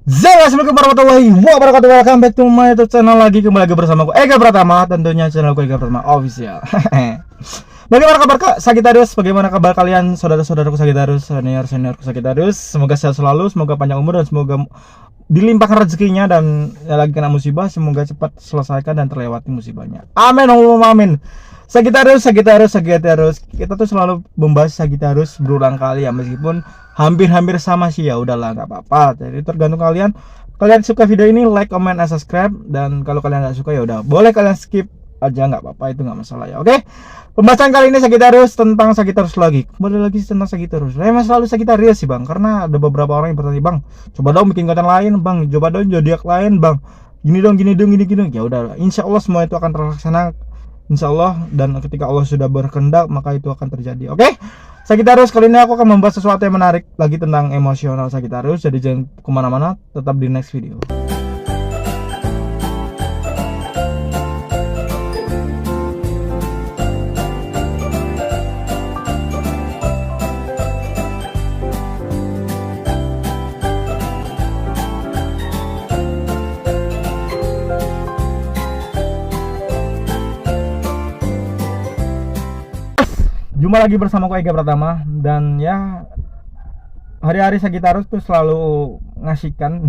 Assalamualaikum warahmatullahi wabarakatuh. Welcome back to my YouTube channel lagi. Kembali lagi bersama aku Ega Pratama. Tentunya channelku Ega Pratama Official. Bagaimana kabar Kak Sagitarius? Bagaimana kabar kalian saudara-saudaraku Sagitarius, senior-seniorku Sagitarius? Semoga sehat selalu, semoga panjang umur dan semoga dilimpahkan rezekinya, dan lagi kena musibah semoga cepat selesaikan dan terlewati musibahnya. Amin, Allahumma amin. Sagitarius, kita tuh selalu membahas Sagitarius berulang kali ya, meskipun hampir-hampir sama sih, ya udahlah nggak apa-apa. Jadi tergantung kalian. Kalian suka video ini, like, comment, and subscribe. Dan kalau kalian nggak suka ya udah, boleh kalian skip aja, nggak apa-apa, itu nggak masalah ya. Oke, pembahasan kali ini Sagitarius tentang Sagitarius lagi. Kembali lagi tentang Sagitarius. Emang selalu Sagitarius sih bang, karena ada beberapa orang yang bertanya, bang, coba dong bikin konten lain bang, coba dong zodiak lain bang, gini dong. Ya udah, insya Allah semua itu akan terlaksana, insya Allah. Dan ketika Allah sudah berkehendak maka itu akan terjadi. Oke, Sagitarius, kali ini aku akan membahas sesuatu yang menarik lagi tentang emosional Sagitarius. Jadi jangan kemana-mana, tetap di next video. Jumpa lagi bersama aku Ega Pratama. Dan ya, hari-hari Sagitarius tuh selalu ngasihkan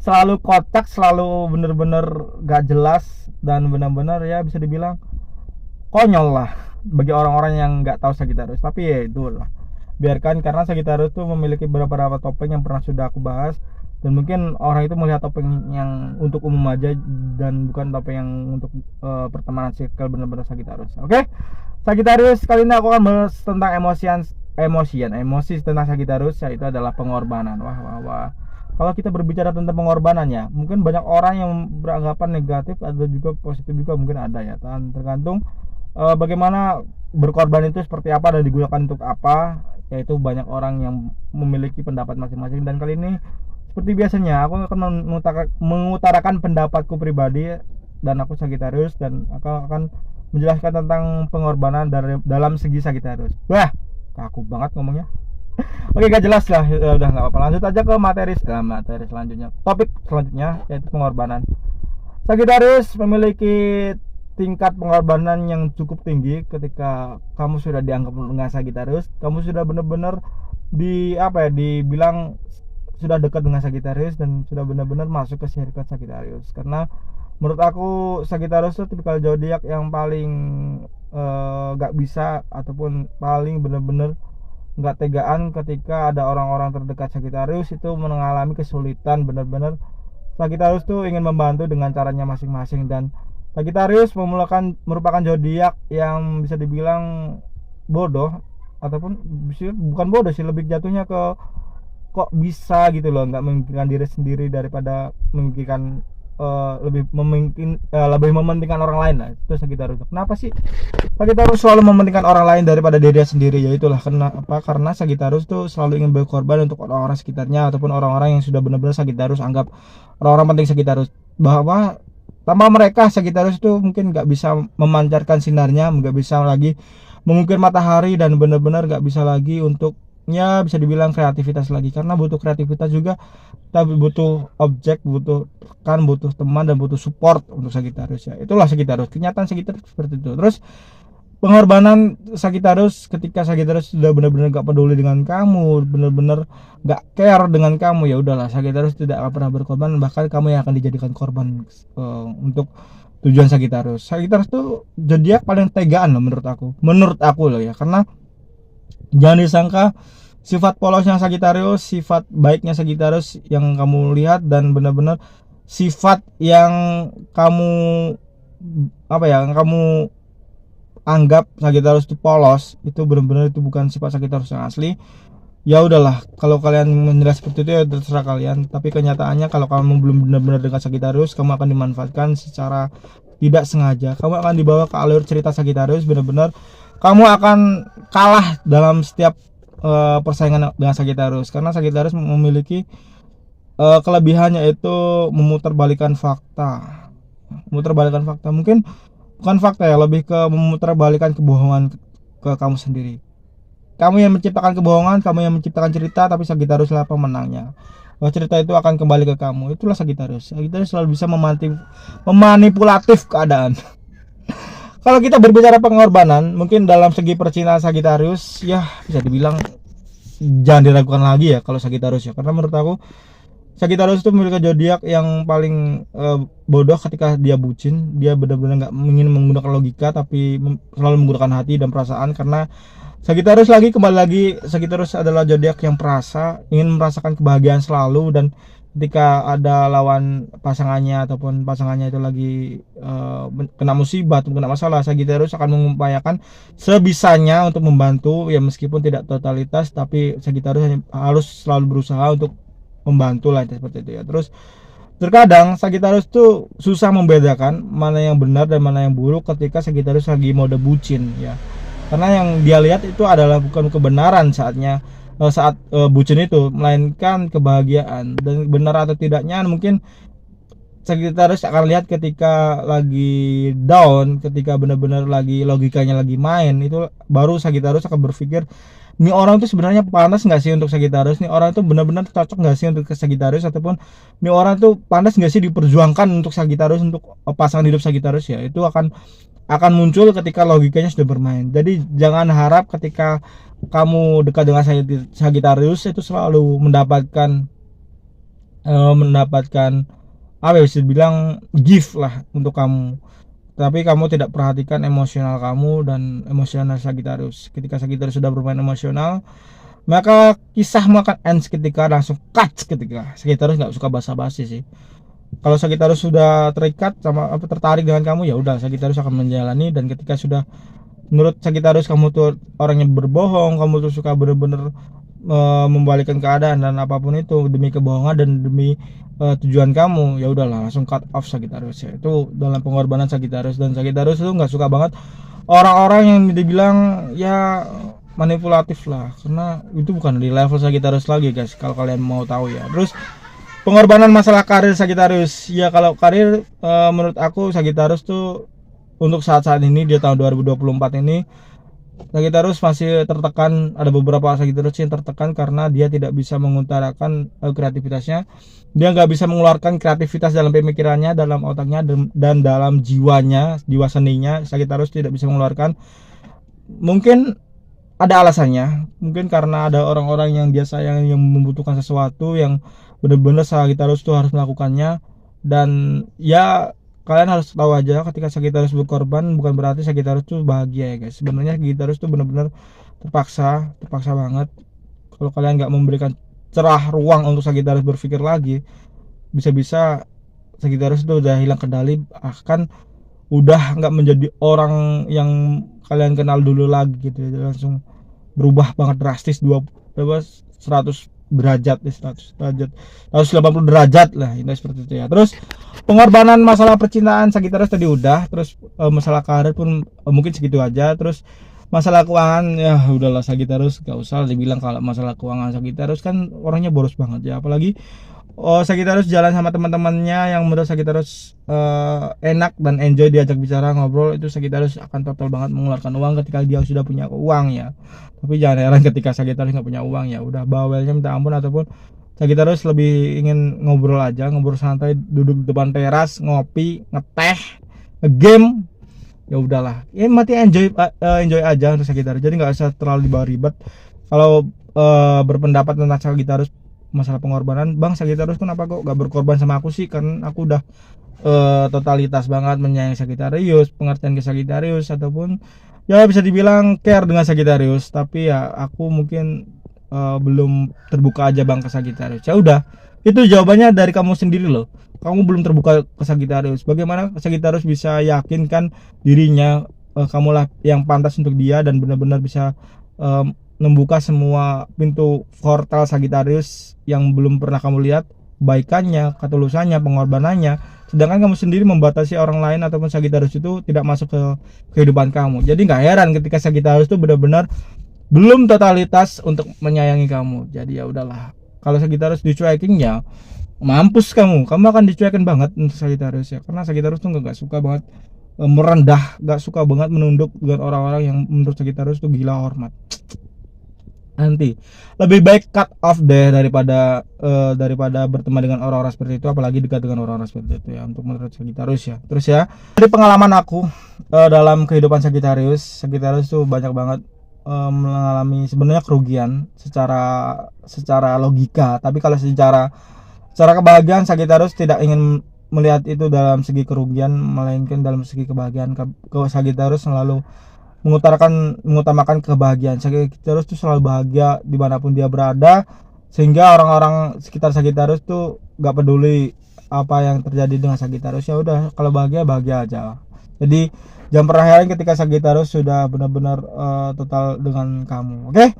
selalu kotak, selalu bener-bener gak jelas, dan bener-bener ya bisa dibilang konyol lah bagi orang-orang yang gak tahu Sagitarius. Tapi ya itulah, biarkan, karena Sagitarius tuh memiliki beberapa topeng yang pernah sudah aku bahas. Dan mungkin orang itu melihat topeng yang untuk umum aja, dan bukan topeng yang untuk pertemanan circle benar-benar Sagitarius. Oke, Sagitarius, kali ini aku akan bahas tentang emosi tentang Sagitarius, yaitu adalah pengorbanan. Wah. Kalau kita berbicara tentang pengorbanan ya, mungkin banyak orang yang beranggapan negatif, ada juga positif juga, mungkin ada ya. Tergantung bagaimana berkorban itu seperti apa dan digunakan untuk apa. Yaitu banyak orang yang memiliki pendapat masing-masing. Dan kali ini seperti biasanya aku akan mengutarakan pendapatku pribadi, dan aku Sagitarius, dan aku akan menjelaskan tentang pengorbanan dalam segi Sagitarius. Wah, kaku banget ngomongnya. Oke, gak jelas lah, udah nggak apa-apa. Lanjut aja ke materi selanjutnya. Topik selanjutnya yaitu pengorbanan. Sagitarius memiliki tingkat pengorbanan yang cukup tinggi. Ketika kamu sudah dianggap dengan Sagitarius, kamu sudah benar-benar dibilang sudah dekat dengan Sagitarius, dan sudah benar-benar masuk ke circle Sagitarius. Karena menurut aku Sagitarius itu tipikal zodiak yang paling gak bisa, ataupun paling benar-benar gak tegaan ketika ada orang-orang terdekat Sagitarius itu mengalami kesulitan. Benar-benar Sagitarius tuh ingin membantu dengan caranya masing-masing. Dan Sagitarius merupakan zodiak yang bisa dibilang bodoh, ataupun bukan bodoh sih, lebih jatuhnya ke kok bisa gitu loh, nggak memikirkan diri sendiri daripada memikirkan lebih mementingkan orang lain lah. Itu Sagitarius. Kenapa sih Sagitarius selalu mementingkan orang lain daripada dirinya sendiri? Ya itulah kenapa, karena Sagitarius tuh selalu ingin berkorban untuk orang-orang sekitarnya, ataupun orang-orang yang sudah benar-benar Sagitarius anggap orang-orang penting Sagitarius, bahwa tanpa mereka Sagitarius itu mungkin nggak bisa memancarkan sinarnya, nggak bisa lagi mengukir matahari, dan benar-benar nggak bisa lagi untuk bisa dibilang kreativitas lagi. Karena butuh kreativitas juga, tapi butuh objek, butuh teman, dan butuh support untuk Sagitarius ya. Itulah Sagitarius, kenyataan Sagitarius seperti itu. Terus pengorbanan Sagitarius, ketika Sagitarius sudah benar-benar gak peduli dengan kamu, benar-benar gak care dengan kamu, ya udahlah, Sagitarius tidak akan pernah berkorban, bahkan kamu yang akan dijadikan korban untuk tujuan Sagitarius. Sagitarius tuh zodiak paling tegaan loh menurut aku loh ya. Karena jangan disangka sifat polosnya Sagitarius, sifat baiknya Sagitarius yang kamu lihat, dan benar-benar sifat yang kamu yang kamu anggap Sagitarius itu polos, itu benar-benar itu bukan sifat Sagitarius yang asli. Ya udahlah, kalau kalian menilai seperti itu ya terserah kalian. Tapi kenyataannya kalau kamu belum benar-benar dengan Sagitarius, kamu akan dimanfaatkan secara tidak sengaja. Kamu akan dibawa ke alur cerita Sagitarius, benar-benar kamu akan kalah dalam setiap persaingan dengan Sagitarius. Karena Sagitarius memiliki kelebihannya itu memutarbalikkan fakta. Mungkin bukan fakta ya, lebih ke memutarbalikkan kebohongan ke kamu sendiri. Kamu yang menciptakan kebohongan, kamu yang menciptakan cerita, tapi Sagitarius lah pemenangnya. cerita itu akan kembali ke kamu. Itulah Sagittarius. Sagittarius selalu bisa memanipulatif keadaan. Kalau kita berbicara pengorbanan, mungkin dalam segi percintaan Sagittarius ya bisa dibilang jangan diragukan lagi ya kalau Sagittarius ya, karena menurut aku Sagittarius itu memiliki zodiak yang paling bodoh ketika dia bucin. Dia benar-benar nggak ingin menggunakan logika, tapi selalu menggunakan hati dan perasaan. Karena Sagittarius kembali lagi, Sagittarius adalah zodiak yang perasa, ingin merasakan kebahagiaan selalu. Dan ketika ada lawan pasangannya ataupun pasangannya itu lagi kena musibah atau kena masalah, Sagittarius akan mengupayakan sebisanya untuk membantu ya, meskipun tidak totalitas, tapi Sagittarius harus selalu berusaha untuk membantu lah seperti itu ya. Terus terkadang Sagittarius tuh susah membedakan mana yang benar dan mana yang buruk ketika Sagittarius lagi mode bucin ya, karena yang dia lihat itu adalah bukan kebenaran saat bucin itu, melainkan kebahagiaan. Dan benar atau tidaknya mungkin Sagittarius akan lihat ketika lagi down, ketika benar-benar lagi logikanya lagi main, itu baru Sagittarius akan berpikir, nih orang tuh sebenarnya panas nggak sih untuk Sagittarius, nih orang tuh benar-benar cocok nggak sih untuk Sagittarius, ataupun nih orang tuh panas nggak sih diperjuangkan untuk Sagittarius, untuk pasangan hidup Sagittarius ya. Itu akan muncul ketika logikanya sudah bermain. Jadi jangan harap ketika kamu dekat dengan Sagittarius itu selalu mendapatkan apa ya, bisa bilang gift lah untuk kamu, tapi kamu tidak perhatikan emosional kamu dan emosional Sagittarius. Ketika Sagittarius sudah bermain emosional, maka kisahmu akan ends ketika langsung cut. Ketika Sagittarius nggak suka basa-basi sih. Kalau Sagittarius sudah terikat sama tertarik dengan kamu, ya udah Sagittarius akan menjalani. Dan ketika sudah menurut Sagittarius kamu tuh orangnya berbohong, kamu tuh suka bener-bener membalikkan keadaan dan apapun itu demi kebohongan dan demi tujuan kamu, ya udahlah langsung cut off Sagittarius ya. Itu dalam pengorbanan Sagittarius. Dan Sagittarius itu nggak suka banget orang-orang yang dibilang ya manipulatif lah, karena itu bukan di level Sagittarius lagi guys, kalau kalian mau tahu ya. Terus pengorbanan masalah karir Sagittarius ya, kalau karir menurut aku Sagittarius tuh untuk saat-saat ini di tahun 2024 ini Sagittarius masih tertekan. Ada beberapa Sagittarius yang tertekan karena dia tidak bisa mengutarakan kreativitasnya. Dia nggak bisa mengeluarkan kreativitas dalam pemikirannya, dalam otaknya, dan dalam jiwanya, jiwa seninya. Sagittarius tidak bisa mengeluarkan. Mungkin ada alasannya, mungkin karena ada orang-orang yang dia sayang yang membutuhkan sesuatu yang benar-benar Sagittarius itu harus melakukannya. Dan ya kalian harus tahu aja, ketika Sagittarius berkorban bukan berarti Sagittarius tuh bahagia ya guys. Sebenarnya Sagittarius tuh benar-benar terpaksa banget. Kalau kalian nggak memberikan cerah ruang untuk Sagittarius berpikir lagi, bisa-bisa Sagittarius itu udah hilang kendali, akan udah nggak menjadi orang yang kalian kenal dulu lagi gitu ya. Langsung berubah banget drastis, 100 derajat, 180 derajat lah, ini seperti itu ya. Terus pengorbanan masalah percintaan Sagittarius tadi udah. Terus masalah karir pun mungkin segitu aja. Terus masalah keuangan ya udahlah, Sagittarius gak usah dibilang. Kalau masalah keuangan Sagittarius kan orangnya boros banget ya, apalagi Sagittarius jalan sama teman-temannya yang menurut Sagittarius enak dan enjoy diajak bicara ngobrol, itu Sagittarius akan total banget mengeluarkan uang ketika dia sudah punya uang ya. Tapi jangan heran ketika Sagittarius nggak punya uang, ya udah bawelnya minta ampun. Ataupun Sagittarius lebih ingin ngobrol aja, ngobrol santai, duduk di depan teras, ngopi, ngeteh, game, ya udahlah. Ya mati enjoy aja untuk Sagittarius. Jadi nggak usah terlalu dibawa ribet. Kalau berpendapat tentang Sagittarius masalah pengorbanan, bang Sagittarius kenapa kok gak berkorban sama aku sih? Kan aku udah totalitas banget menyayangi Sagittarius, pengertian ke Sagittarius, ataupun ya bisa dibilang care dengan Sagittarius. Tapi ya aku mungkin belum terbuka aja bang ke Sagittarius. Ya udah, itu jawabannya dari kamu sendiri loh. Kamu belum terbuka ke Sagittarius. Bagaimana Sagittarius bisa yakinkan dirinya kamulah yang pantas untuk dia, dan benar-benar bisa membuka semua pintu portal Sagittarius yang belum pernah kamu lihat, baikannya, ketulusannya, pengorbanannya, sedangkan kamu sendiri membatasi orang lain ataupun Sagittarius itu tidak masuk ke kehidupan kamu. Jadi nggak heran ketika Sagittarius itu benar-benar belum totalitas untuk menyayangi kamu. Jadi ya udahlah, kalau Sagittarius dicuekin ya mampus kamu akan dicuekin banget untuk Sagittarius ya, karena Sagittarius tuh nggak suka banget merendah, nggak suka banget menunduk dengan orang-orang yang menurut Sagittarius tuh gila hormat. nanti lebih baik cut off deh daripada berteman dengan orang-orang seperti itu, apalagi dekat dengan orang-orang seperti itu ya, untuk menurut Sagittarius ya. Terus ya, dari pengalaman aku dalam kehidupan Sagittarius tuh banyak banget mengalami sebenarnya kerugian secara logika, tapi kalau secara kebahagiaan Sagittarius tidak ingin melihat itu dalam segi kerugian, melainkan dalam segi kebahagiaan. Sagittarius selalu mengutamakan kebahagiaan. Sagittarius tuh selalu bahagia dimanapun dia berada, sehingga orang-orang sekitar Sagittarius tuh gak peduli apa yang terjadi dengan Sagittarius, ya udah, kalau bahagia bahagia aja. Jadi jangan pernah heran ketika Sagittarius sudah benar-benar total dengan kamu. Oke?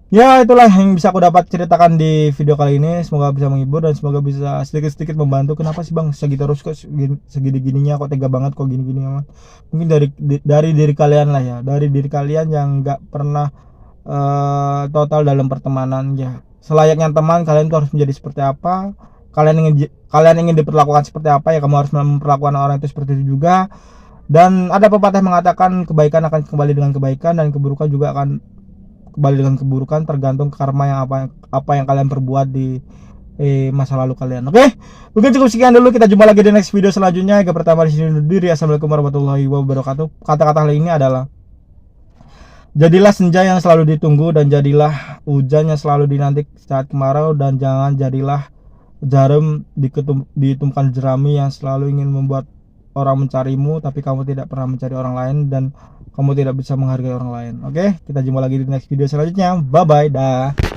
Ya, itulah yang bisa aku dapat ceritakan di video kali ini. Semoga bisa menghibur dan semoga bisa sedikit-sedikit membantu. Kenapa sih Bang Sagittarius kok segini-gininya, kok tega banget, kok gini-gini amat. Mungkin dari diri kalian lah ya, dari diri kalian yang nggak pernah total dalam pertemanan ya. Selayaknya teman, kalian tuh harus menjadi seperti apa. Kalian ingin diperlakukan seperti apa ya, kamu harus memperlakukan orang itu seperti itu juga. Dan ada pepatah mengatakan kebaikan akan kembali dengan kebaikan dan keburukan juga akan kembali dengan keburukan, tergantung karma yang apa yang kalian perbuat di masa lalu kalian. Oke, mungkin cukup sekian dulu, kita jumpa lagi di next video selanjutnya. Yang pertama di sini undur diri. Assalamualaikum warahmatullahi wabarakatuh. Kata-kata hari ini adalah, jadilah senja yang selalu ditunggu dan jadilah hujan yang selalu dinanti saat kemarau, dan jangan jadilah jarum ditumpukan jerami yang selalu ingin membuat orang mencarimu tapi kamu tidak pernah mencari orang lain, dan kamu tidak bisa menghargai orang lain. Oke, kita jumpa lagi di next video selanjutnya. Bye bye dah.